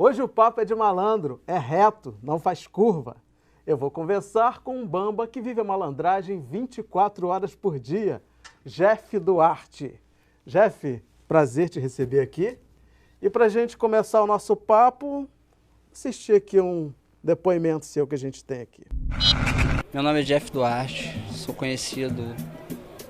Hoje o papo é de malandro, é reto, não faz curva. Eu vou conversar com um bamba que vive a malandragem 24 horas por dia, Jeff Duarte. Jeff, prazer te receber aqui. E para a gente começar o nosso papo, assistir aqui um depoimento seu que a gente tem aqui. Meu nome é Jeff Duarte, sou conhecido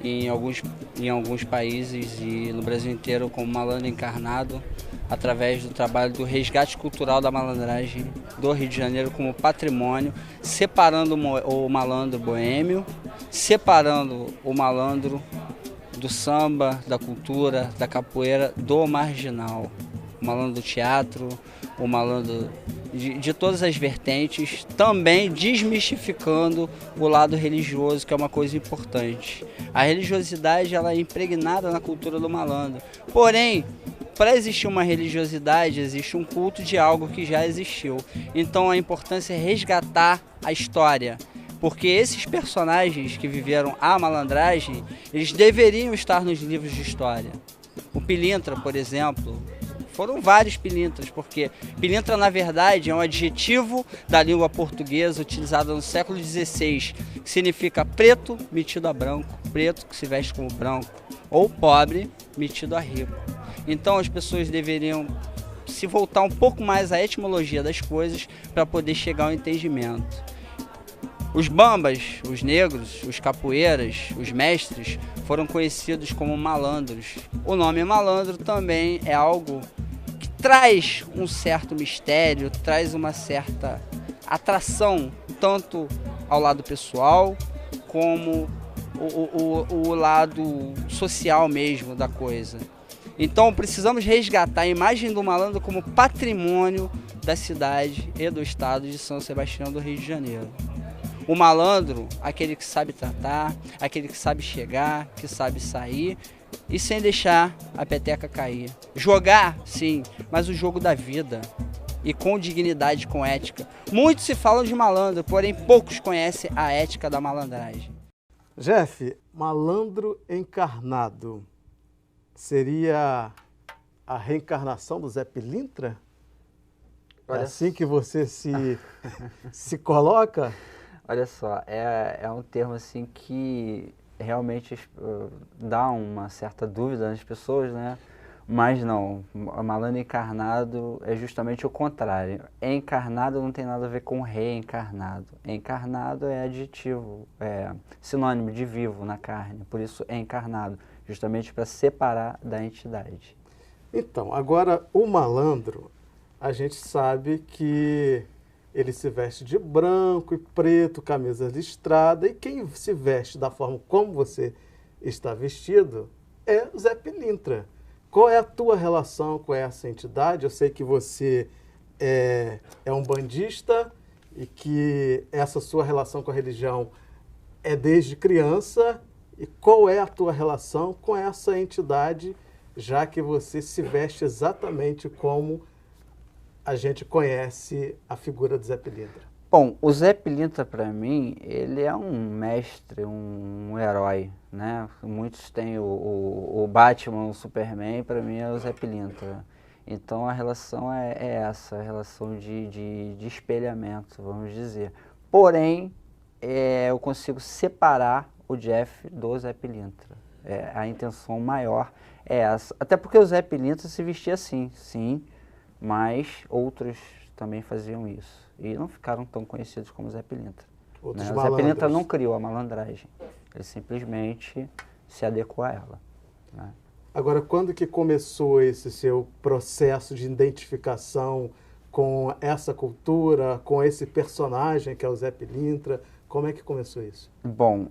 em alguns países e no Brasil inteiro como malandro encarnado, através do trabalho do resgate cultural da malandragem do Rio de Janeiro como patrimônio, separando o malandro boêmio, separando o malandro do samba, da cultura, da capoeira, do marginal. O malandro do teatro, o malandro de todas as vertentes, também desmistificando o lado religioso, que é uma coisa importante. A religiosidade ela é impregnada na cultura do malandro. Porém, para existir uma religiosidade, existe um culto de algo que já existiu. Então a importância é resgatar a história. Porque esses personagens que viveram a malandragem, eles deveriam estar nos livros de história. O Pilintra, por exemplo, foram vários pilintras, porque pilintra, na verdade, é um adjetivo da língua portuguesa utilizado no século XVI, que significa preto metido a branco, preto que se veste como branco, ou pobre metido a rico. Então as pessoas deveriam se voltar um pouco mais à etimologia das coisas para poder chegar ao entendimento. Os bambas, os negros, os capoeiras, os mestres foram conhecidos como malandros. O nome malandro também é algo que traz um certo mistério, traz uma certa atração, tanto ao lado pessoal como o lado social mesmo da coisa. Então precisamos resgatar a imagem do malandro como patrimônio da cidade e do estado de São Sebastião do Rio de Janeiro. O malandro, aquele que sabe tratar, aquele que sabe chegar, que sabe sair e sem deixar a peteca cair. Jogar, sim, mas o jogo da vida e com dignidade, com ética. Muitos se falam de malandro, porém poucos conhecem a ética da malandragem. Jeff, malandro encarnado seria a reencarnação do Zé Pilintra? É assim que você se coloca? Olha só, é um termo assim que realmente dá uma certa dúvida nas pessoas, né? Mas não, malandro encarnado é justamente o contrário. Encarnado não tem nada a ver com reencarnado. Encarnado é adjetivo, é sinônimo de vivo na carne, por isso é encarnado, justamente para separar da entidade. Então, agora o malandro, a gente sabe que ele se veste de branco e preto, camisa listrada, e quem se veste da forma como você está vestido é o Zé Pilintra. Qual é a tua relação com essa entidade? Eu sei que você é um bandista e que essa sua relação com a religião é desde criança. E qual é a tua relação com essa entidade, já que você se veste exatamente como a gente conhece a figura do Zé Pilintra? Bom, o Zé Pilintra, para mim, ele é um mestre, um herói, né? Muitos têm o Batman, o Superman, para mim é o Zé Pilintra. Então a relação é essa, a relação de espelhamento, vamos dizer. Porém, eu consigo separar o Jeff do Zé Pilintra. A intenção maior é essa. Até porque o Zé Pilintra se vestia assim, sim, mas outros também faziam isso. E não ficaram tão conhecidos como o Zé Pilintra. O Zé Pilintra não criou a malandragem, ele simplesmente se adequou a ela, né? Agora, quando que começou esse seu processo de identificação com essa cultura, com esse personagem que é o Zé Pilintra? Como é que começou isso? Bom,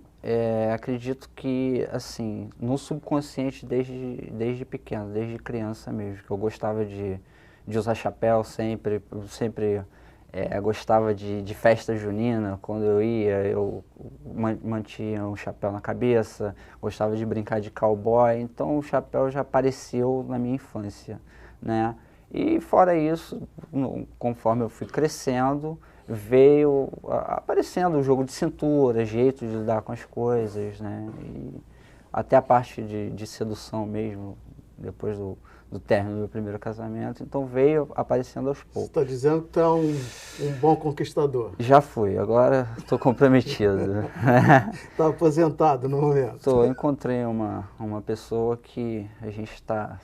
acredito que, assim, no subconsciente desde pequeno, desde criança mesmo, que eu gostava de usar chapéu sempre gostava de festa junina. Quando eu ia, eu mantinha um chapéu na cabeça, gostava de brincar de cowboy, então o chapéu já apareceu na minha infância, né? E fora isso, conforme eu fui crescendo, veio aparecendo o jogo de cintura, jeito de lidar com as coisas, né? E até a parte de sedução mesmo, depois do término do meu primeiro casamento, então veio aparecendo aos Você poucos. está dizendo que tu é um bom conquistador. Já fui, agora estou comprometido. Está aposentado no momento. Encontrei uma pessoa que a gente está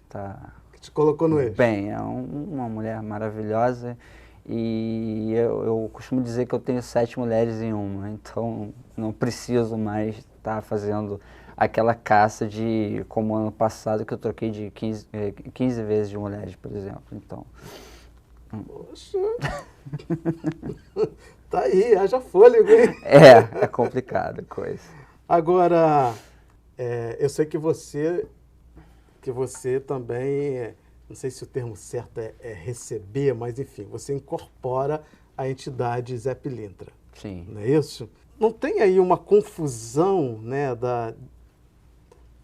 Que te colocou no eixo. bem, é uma mulher maravilhosa e eu costumo dizer que eu tenho 7 mulheres em uma, então não preciso mais estar fazendo aquela caça de, como ano passado, que eu troquei de 15 vezes de mulheres, por exemplo. Então, Poxa. Tá aí, haja fôlego, hein? é complicada a coisa. Agora, eu sei que você também, não sei se o termo certo é receber, mas enfim, você incorpora a entidade Zé Pilintra. Sim. Não é isso? Não tem aí uma confusão, né,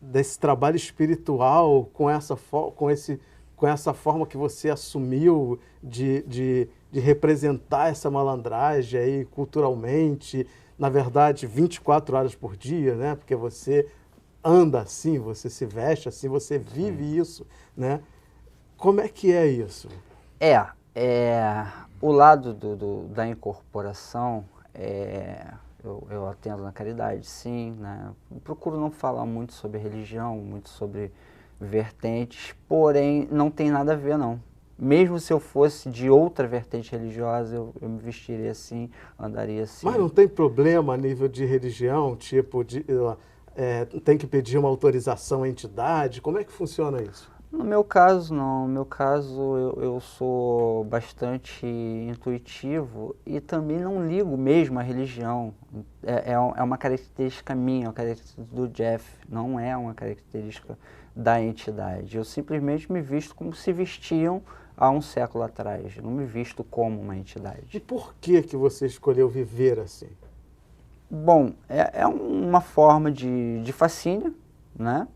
desse trabalho espiritual com essa forma que você assumiu de representar essa malandragem aí culturalmente, na verdade, 24 horas por dia, né? Porque você anda assim, você se veste assim, você vive isso, né? Como é que é isso? O lado da incorporação, eu atendo na caridade, sim, né? Eu procuro não falar muito sobre religião, muito sobre vertentes, porém não tem nada a ver, não. Mesmo se eu fosse de outra vertente religiosa, eu me vestiria assim, andaria assim. Mas não tem problema a nível de religião, tipo, tem que pedir uma autorização à entidade? Como é que funciona isso? No meu caso, não. No meu caso, eu sou bastante intuitivo e também não ligo mesmo à religião. É uma característica minha, uma característica do Jeff, não é uma característica da entidade. Eu simplesmente me visto como se vestiam há um século atrás. Eu não me visto como uma entidade. E por que você escolheu viver assim? Bom, é uma forma de fascínio, né?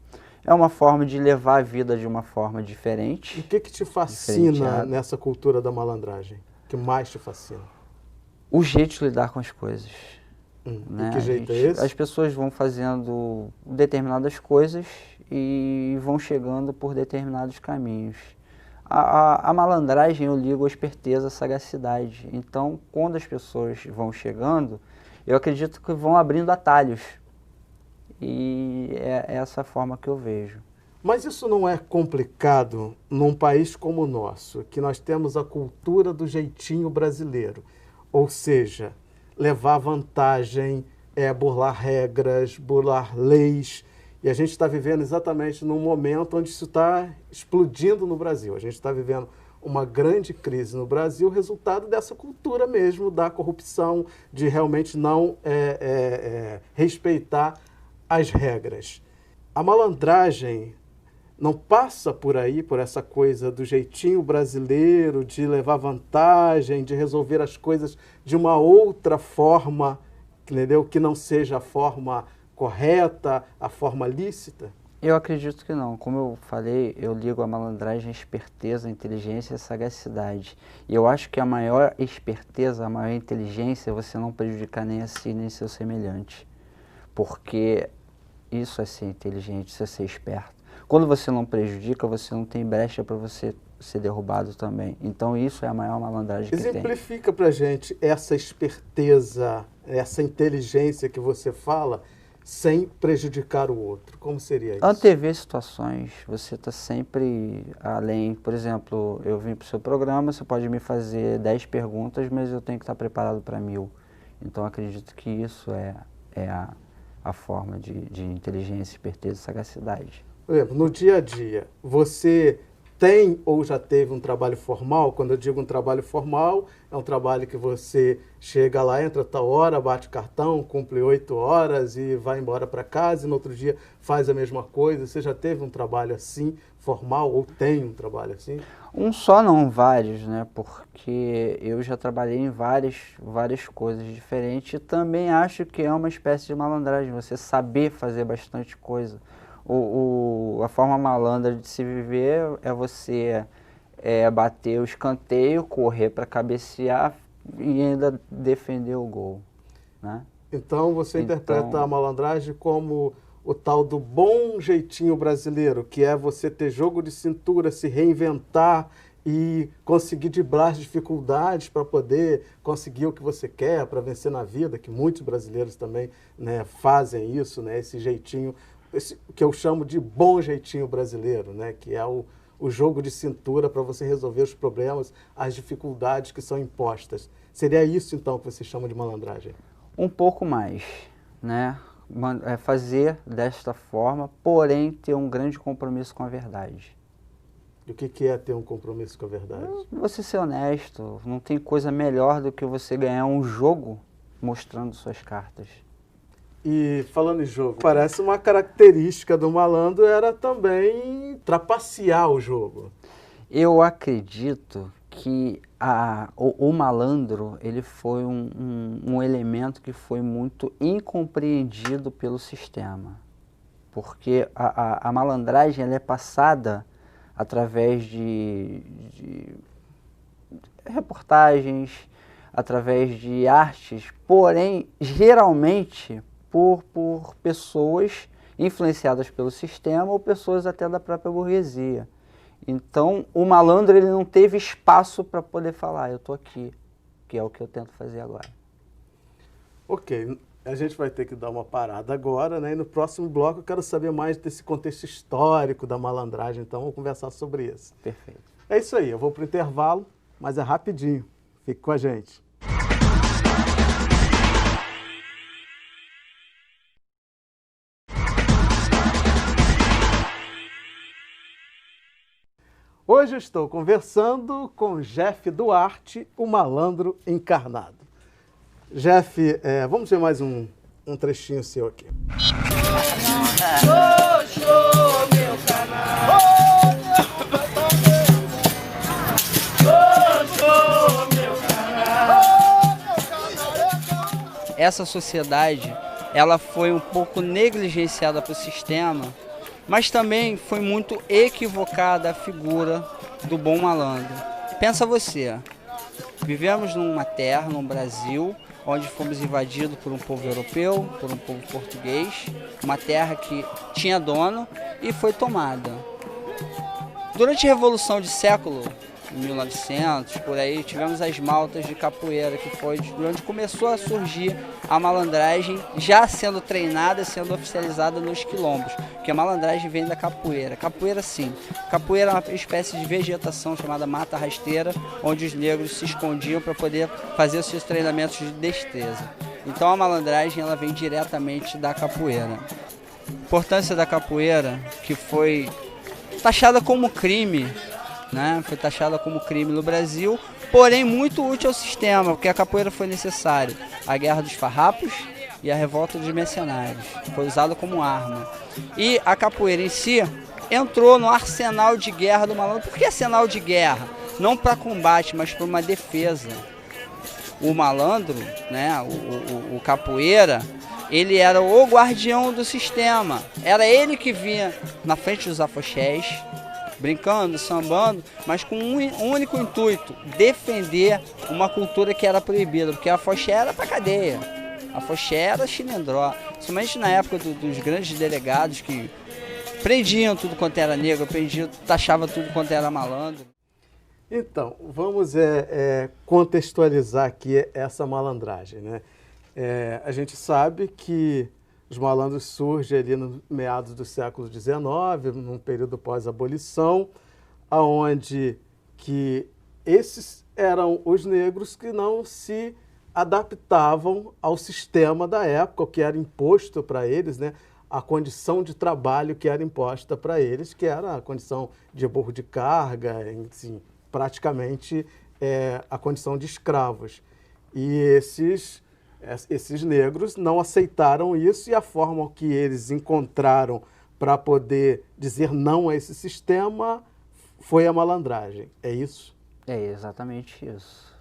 É uma forma de levar a vida de uma forma diferente. E o que te fascina nessa cultura da malandragem? O que mais te fascina? O jeito de lidar com as coisas. E que jeito é esse? As pessoas vão fazendo determinadas coisas e vão chegando por determinados caminhos. A malandragem eu ligo à esperteza, à sagacidade. Então, quando as pessoas vão chegando, eu acredito que vão abrindo atalhos. E é essa forma que eu vejo. Mas isso não é complicado num país como o nosso, que nós temos a cultura do jeitinho brasileiro. Ou seja, levar vantagem, burlar regras, burlar leis. E a gente está vivendo exatamente num momento onde isso está explodindo no Brasil. A gente está vivendo uma grande crise no Brasil, resultado dessa cultura mesmo, da corrupção, de realmente não respeitar as regras. A malandragem não passa por aí, por essa coisa do jeitinho brasileiro, de levar vantagem, de resolver as coisas de uma outra forma, entendeu? Que não seja a forma correta, a forma lícita? Eu acredito que não. Como eu falei, eu ligo a malandragem à esperteza, à inteligência e à sagacidade. E eu acho que a maior esperteza, a maior inteligência é você não prejudicar nem a si, nem seu semelhante. Porque isso é ser inteligente, isso é ser esperto. Quando você não prejudica, você não tem brecha para você ser derrubado também. Então isso é a maior malandragem que tem. Exemplifica pra gente essa esperteza, essa inteligência que você fala, sem prejudicar o outro. Como seria isso? Antever situações, você está sempre além. Por exemplo, eu vim para o seu programa, você pode me fazer 10 perguntas, mas eu tenho que estar preparado para 1000. Então acredito que isso é a forma de inteligência, esperteza e sagacidade. Por exemplo, no dia a dia, você tem ou já teve um trabalho formal? Quando eu digo um trabalho formal, é um trabalho que você chega lá, entra tal hora, bate o cartão, cumpre 8 horas e vai embora para casa e no outro dia faz a mesma coisa. Você já teve um trabalho assim, formal, ou tem um trabalho assim? Um só não, vários, né? Porque eu já trabalhei em várias coisas diferentes e também acho que é uma espécie de malandragem, você saber fazer bastante coisa. A forma malandra de se viver é você bater o escanteio, correr para cabecear e ainda defender o gol, né? Então você interpreta a malandragem como o tal do bom jeitinho brasileiro, que é você ter jogo de cintura, se reinventar e conseguir driblar as dificuldades para poder conseguir o que você quer, para vencer na vida, que muitos brasileiros também, né, fazem isso, né, esse jeitinho, que eu chamo de bom jeitinho brasileiro, né, que é o jogo de cintura para você resolver os problemas, as dificuldades que são impostas. Seria isso, então, que você chama de malandragem? Um pouco mais, né? Fazer desta forma, porém ter um grande compromisso com a verdade. E o que é ter um compromisso com a verdade? Você ser honesto, não tem coisa melhor do que você ganhar um jogo mostrando suas cartas. E falando em jogo, parece uma característica do malandro era também trapacear o jogo. Eu acredito que o malandro ele foi um elemento que foi muito incompreendido pelo sistema. Porque a malandragem ela é passada através de reportagens, através de artes, porém, geralmente por pessoas influenciadas pelo sistema ou pessoas até da própria burguesia. Então, o malandro ele não teve espaço para poder falar, eu estou aqui, que é o que eu tento fazer agora. Ok, a gente vai ter que dar uma parada agora, né? E no próximo bloco eu quero saber mais desse contexto histórico da malandragem, então vamos conversar sobre isso. Perfeito. É isso aí, eu vou para o intervalo, mas é rapidinho. Fique com a gente. Hoje eu estou conversando com Jeff Duarte, o malandro encarnado. Jeff, vamos ver mais um trechinho seu aqui. Meu canal. Essa sociedade, ela foi um pouco negligenciada pelo sistema, mas também foi muito equivocada a figura do bom malandro. Pensa você, vivemos numa terra, num Brasil, onde fomos invadidos por um povo europeu, por um povo português, uma terra que tinha dono e foi tomada. Durante a Revolução de século, em 1900, por aí, tivemos as maltas de capoeira, que foi onde começou a surgir a malandragem, já sendo treinada, sendo oficializada nos quilombos, porque a malandragem vem da capoeira. Capoeira, sim. Capoeira é uma espécie de vegetação chamada mata rasteira, onde os negros se escondiam para poder fazer os seus treinamentos de destreza. Então a malandragem ela vem diretamente da capoeira. A importância da capoeira, que foi taxada como crime, né? Foi taxada como crime no Brasil, porém muito útil ao sistema, porque a capoeira foi necessária. A Guerra dos Farrapos e a Revolta dos Mercenários. Foi usada como arma. E a capoeira em si entrou no arsenal de guerra do malandro. Por que arsenal de guerra? Não para combate, mas para uma defesa. O malandro, né? O capoeira, ele era o guardião do sistema. Era ele que vinha na frente dos afoxés, brincando, sambando, mas com um único intuito, defender uma cultura que era proibida, porque a afoxé era para cadeia, a afoxé era chilindró, somente na época dos grandes delegados que prendiam tudo quanto era negro, taxavam tudo quanto era malandro. Então, vamos contextualizar aqui essa malandragem, né? A gente sabe que os malandros surgem ali no meados do século XIX, num período pós-abolição, onde que esses eram os negros que não se adaptavam ao sistema da época, o que era imposto para eles, né? A condição de trabalho que era imposta para eles, que era a condição de burro de carga, assim, praticamente a condição de escravos. E esses negros não aceitaram isso e a forma que eles encontraram para poder dizer não a esse sistema foi a malandragem. É isso? É exatamente isso.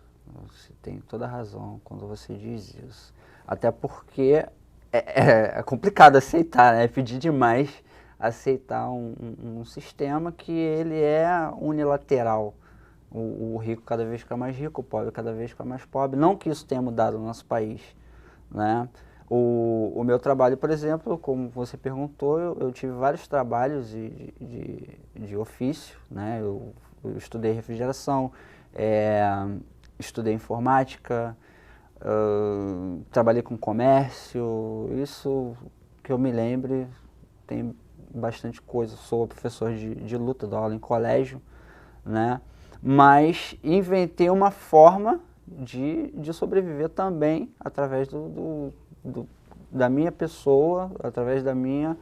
Você tem toda a razão quando você diz isso. Até porque é complicado aceitar, né? É pedir demais aceitar um sistema que ele é unilateral. O rico cada vez fica mais rico, o pobre cada vez fica mais pobre. Não que isso tenha mudado no nosso país, né? O meu trabalho, por exemplo, como você perguntou, eu tive vários trabalhos de ofício, né? Eu estudei refrigeração, estudei informática, trabalhei com comércio, isso que eu me lembre, tem bastante coisa. Sou professor de luta, dou aula em colégio, né? Mas inventei uma forma de sobreviver também através da minha pessoa, através da minha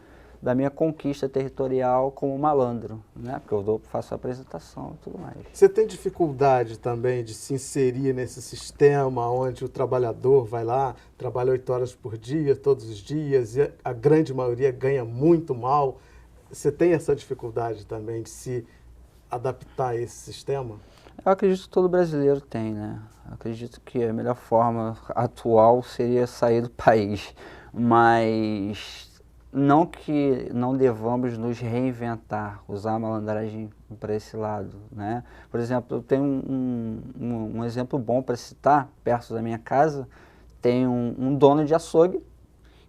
conquista territorial como malandro, né? Porque eu faço a apresentação e tudo mais. Você tem dificuldade também de se inserir nesse sistema onde o trabalhador vai lá, trabalha 8 horas por dia, todos os dias, e a grande maioria ganha muito mal? Você tem essa dificuldade também de se adaptar a esse sistema? Eu acredito que todo brasileiro tem, né? Eu acredito que a melhor forma atual seria sair do país, mas não que não devamos nos reinventar, usar a malandragem para esse lado, né? Por exemplo, eu tenho um exemplo bom para citar, perto da minha casa, tem um dono de açougue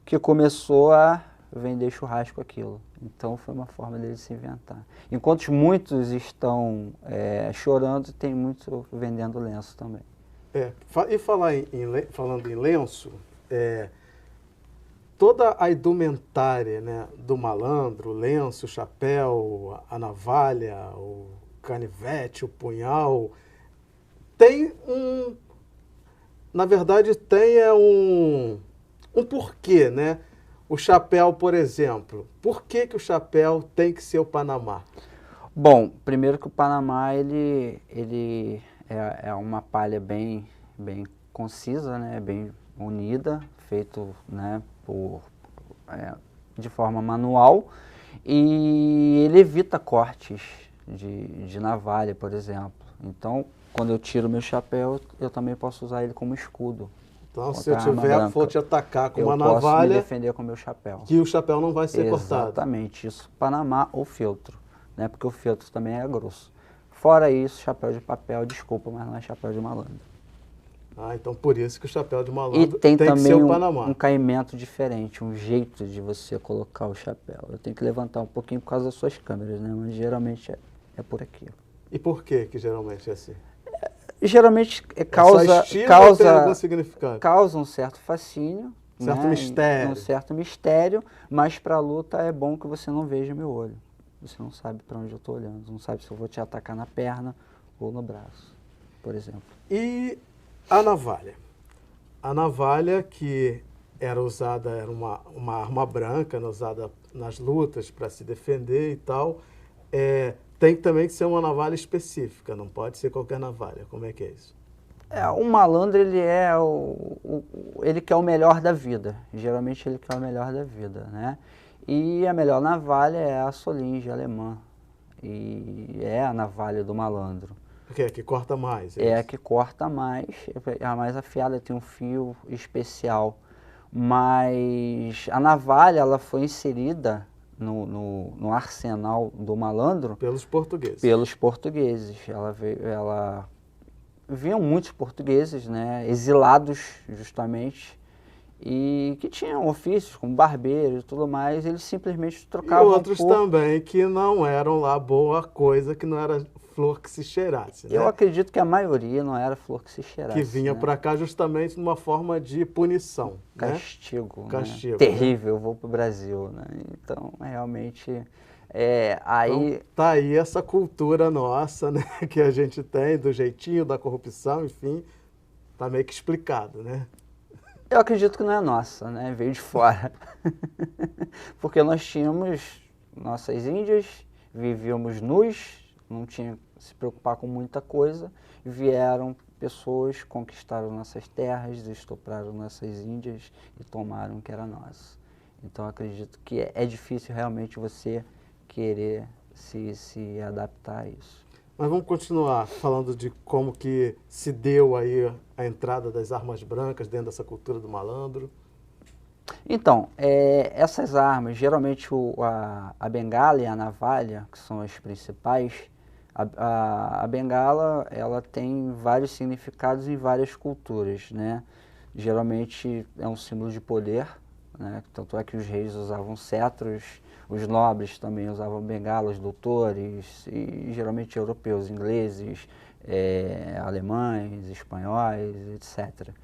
que começou a vender churrasco aquilo. Então foi uma forma dele se inventar. Enquanto muitos estão chorando, tem muito vendendo lenço também. E falando em lenço, toda a indumentária, né, do malandro, o lenço, o chapéu, a navalha, o canivete, o punhal, tem na verdade tem um porquê, né? O chapéu, por exemplo, por que o chapéu tem que ser o Panamá? Bom, primeiro que o Panamá ele é uma palha bem concisa, né, bem unida, feito, né, de forma manual, e ele evita cortes de navalha, por exemplo. Então, quando eu tiro meu chapéu, eu também posso usar ele como escudo. Então, se eu for te atacar com uma navalha, eu posso me defender com o meu chapéu. Que o chapéu não vai ser cortado. Exatamente, isso, Panamá ou feltro, né? Porque o feltro também é grosso. Fora isso, chapéu de papel, desculpa, mas não é chapéu de malandro. Então por isso que o chapéu de malandro tem que também ser o Panamá. um caimento diferente, um jeito de você colocar o chapéu. Eu tenho que levantar um pouquinho por causa das suas câmeras, né? Mas geralmente é por aqui. E por que geralmente é assim? Geralmente causa algum significado? Causa um certo fascínio, certo mistério. Um certo mistério, mas para a luta é bom que você não veja meu olho. Você não sabe para onde eu estou olhando, não sabe se eu vou te atacar na perna ou no braço, por exemplo. E a navalha? A navalha que era usada, era uma arma branca, usada nas lutas para se defender e tal, tem também que ser uma navalha específica, não pode ser qualquer navalha. Como é que é isso? O malandro, ele quer o melhor da vida. Geralmente ele quer o melhor da vida, né? E a melhor navalha é a Solinge alemã. E é a navalha do malandro. Porque é a que corta mais. É a que corta mais, é a mais afiada, tem um fio especial. Mas a navalha, ela foi inserida no arsenal do malandro pelos portugueses. Pelos portugueses. Vinham muitos portugueses, né, exilados justamente, e que tinham ofícios como barbeiro e tudo mais, eles simplesmente trocavam. E outros também que não eram lá boa coisa, que não era flor que se cheirasse. Né? Eu acredito que a maioria não era flor que se cheirasse. Que vinha, né, para cá justamente numa forma de punição. Castigo. Né? Castigo. Né? Terrível, eu vou para o Brasil. Né? Então, realmente, aí... Então, tá aí essa cultura nossa, né, que a gente tem, do jeitinho, da corrupção, enfim, tá meio que explicado, né? Eu acredito que não é nossa, né? Veio de fora. Porque nós tínhamos nossas índias, vivíamos nus, não tinha que se preocupar com muita coisa, vieram pessoas, conquistaram nossas terras, estupraram nossas índias e tomaram o que era nosso. Então acredito que é difícil realmente você querer se adaptar a isso. Mas vamos continuar falando de como que se deu aí a entrada das armas brancas dentro dessa cultura do malandro. Então, essas armas, geralmente a bengala e a navalha, que são as principais, a bengala, ela tem vários significados em várias culturas, né? geralmente é um símbolo de poder, né? Tanto é que os reis usavam cetros, os nobres também usavam bengalas, doutores, e geralmente europeus, ingleses, alemães, espanhóis, etc.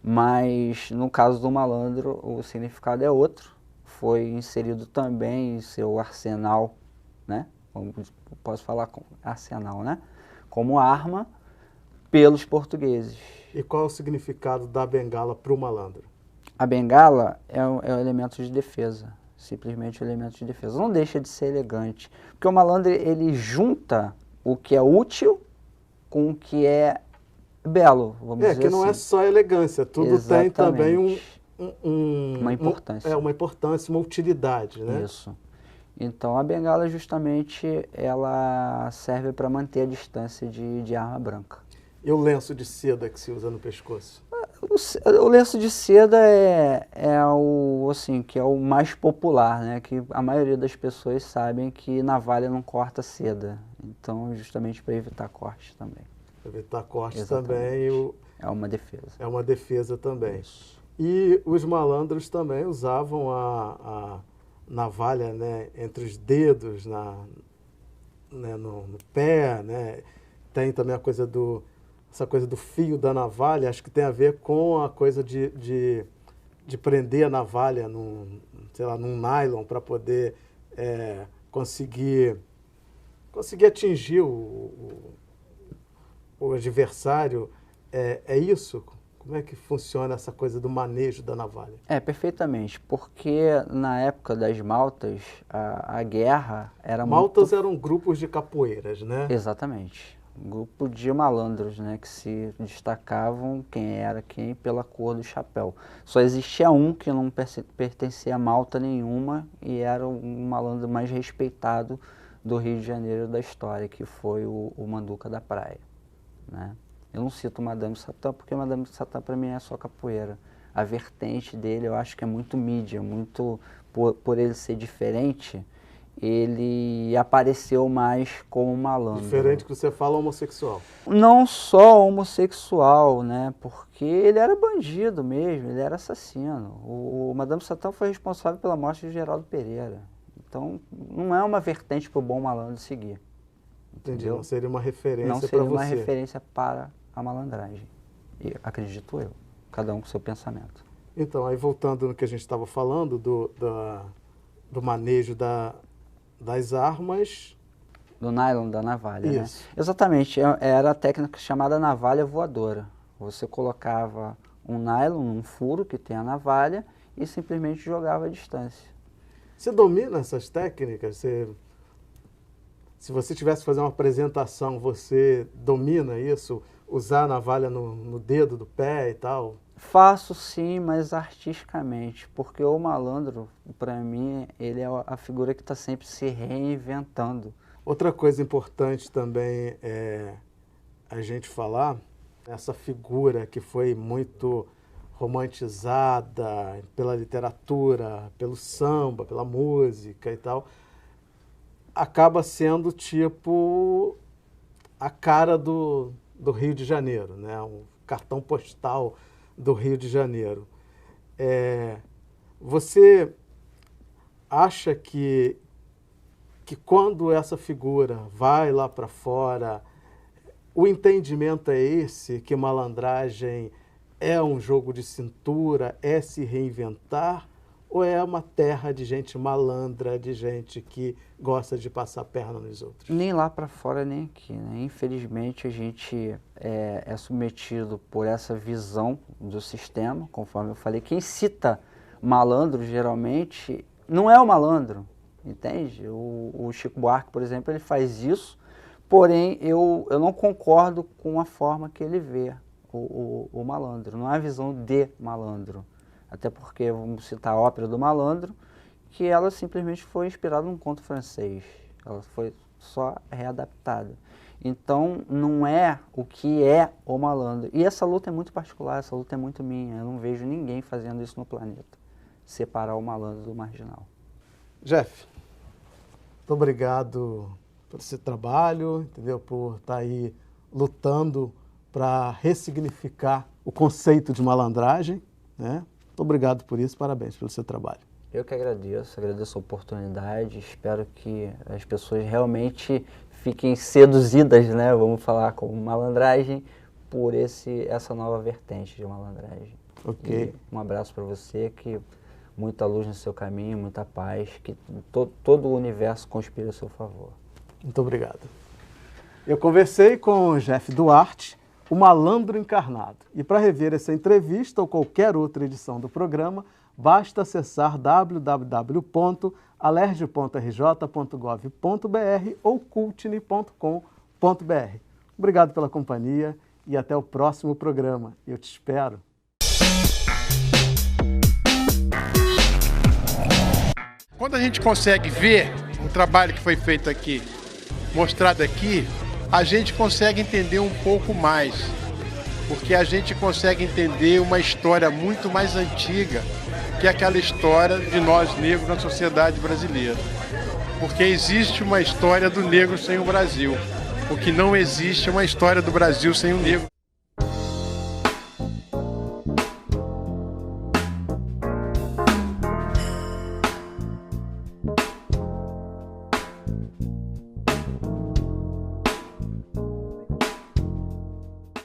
Mas no caso do malandro o significado é outro, foi inserido também em seu arsenal, né? Como posso falar com arsenal, né? Como arma pelos portugueses. E qual é o significado da bengala para o malandro? A bengala é um elemento de defesa, simplesmente um elemento de defesa. Não deixa de ser elegante, porque o malandro ele junta o que é útil com o que é belo, vamos dizer assim. Que não é só elegância, tudo tem também uma importância. Uma importância, uma utilidade, né? Isso. Então a bengala justamente ela serve para manter a distância de arma branca. E o lenço de seda que se usa no pescoço? O lenço de seda que é o mais popular, né? Que a maioria das pessoas sabem que navalha não corta seda. Então, justamente para evitar corte também. Para evitar corte Exatamente. também. É uma defesa. É uma defesa também. Isso. E os malandros também usavam a navalha, né, entre os dedos, no pé, né? Tem também essa coisa do fio da navalha, acho que tem a ver com a coisa de prender a navalha num nylon para poder conseguir atingir o adversário. É isso? Como é que funciona essa coisa do manejo da navalha? Perfeitamente, porque na época das maltas, a guerra era Maltas eram grupos de capoeiras, né? Exatamente. Um grupo de malandros, né, que se destacavam quem era quem pela cor do chapéu. Só existia um que não pertencia a malta nenhuma e era um malandro mais respeitado do Rio de Janeiro da história, que foi o Manduca da Praia, né? Eu não cito Madame Satã porque Madame Satã para mim é só capoeira. A vertente dele eu acho que é muito mídia, muito por ele ser diferente. Ele apareceu mais como um malandro. Diferente que você fala homossexual. Não só homossexual, né? Porque ele era bandido mesmo, ele era assassino. O Madame Satã foi responsável pela morte de Geraldo Pereira. Então, não é uma vertente para o bom malandro seguir. Entendi, Entendeu? não seria uma referência para você. Não seria uma referência para a malandragem. E acredito eu, cada um com seu pensamento. Então, aí voltando no que a gente estava falando, do manejo das armas. Do nylon, da navalha, Isso. né? Exatamente, era a técnica chamada navalha voadora. Você colocava um nylon, um furo que tem a navalha e simplesmente jogava à distância. Você domina essas técnicas? Se você tivesse que fazer uma apresentação, você domina isso? Usar a navalha no dedo do pé e tal? Faço sim, mas artisticamente, porque o malandro, para mim, ele é a figura que está sempre se reinventando. Outra coisa importante também é a gente falar, essa figura que foi muito romantizada pela literatura, pelo samba, pela música e tal, acaba sendo tipo a cara do Rio de Janeiro, né? Um cartão postal do Rio de Janeiro. Você acha que quando essa figura vai lá para fora, o entendimento é esse, que malandragem é um jogo de cintura, é se reinventar, ou é uma terra de gente malandra, de gente que gosta de passar a perna nos outros? Nem lá para fora, nem aqui, né? Infelizmente, a gente é submetido por essa visão do sistema, conforme eu falei. Quem cita malandro, geralmente, não é o malandro, entende? O Chico Buarque, por exemplo, ele faz isso, porém, eu não concordo com a forma que ele vê o malandro. Não é a visão de malandro. Até porque, vamos citar a ópera do Malandro, que ela simplesmente foi inspirada num conto francês. Ela foi só readaptada. Então, não é o que é o malandro. E essa luta é muito particular, essa luta é muito minha. Eu não vejo ninguém fazendo isso no planeta. Separar o malandro do marginal. Jeff, muito obrigado por esse trabalho, entendeu? Por estar aí lutando para ressignificar o conceito de malandragem, né? Muito obrigado por isso, parabéns pelo seu trabalho. Eu que agradeço a oportunidade, espero que as pessoas realmente fiquem seduzidas, né, vamos falar com malandragem, por essa nova vertente de malandragem. Ok. E um abraço para você, que muita luz no seu caminho, muita paz, que todo o universo conspira a seu favor. Muito obrigado. Eu conversei com o Jeff Duarte, o malandro encarnado. E para rever essa entrevista ou qualquer outra edição do programa, basta acessar www.alerj.rj.gov.br ou cultine.com.br. Obrigado pela companhia e até o próximo programa. Eu te espero. Quando a gente consegue ver o trabalho que foi feito aqui, mostrado aqui, a gente consegue entender um pouco mais, porque a gente consegue entender uma história muito mais antiga que aquela história de nós negros na sociedade brasileira. Porque existe uma história do negro sem o Brasil, o que não existe é uma história do Brasil sem o negro.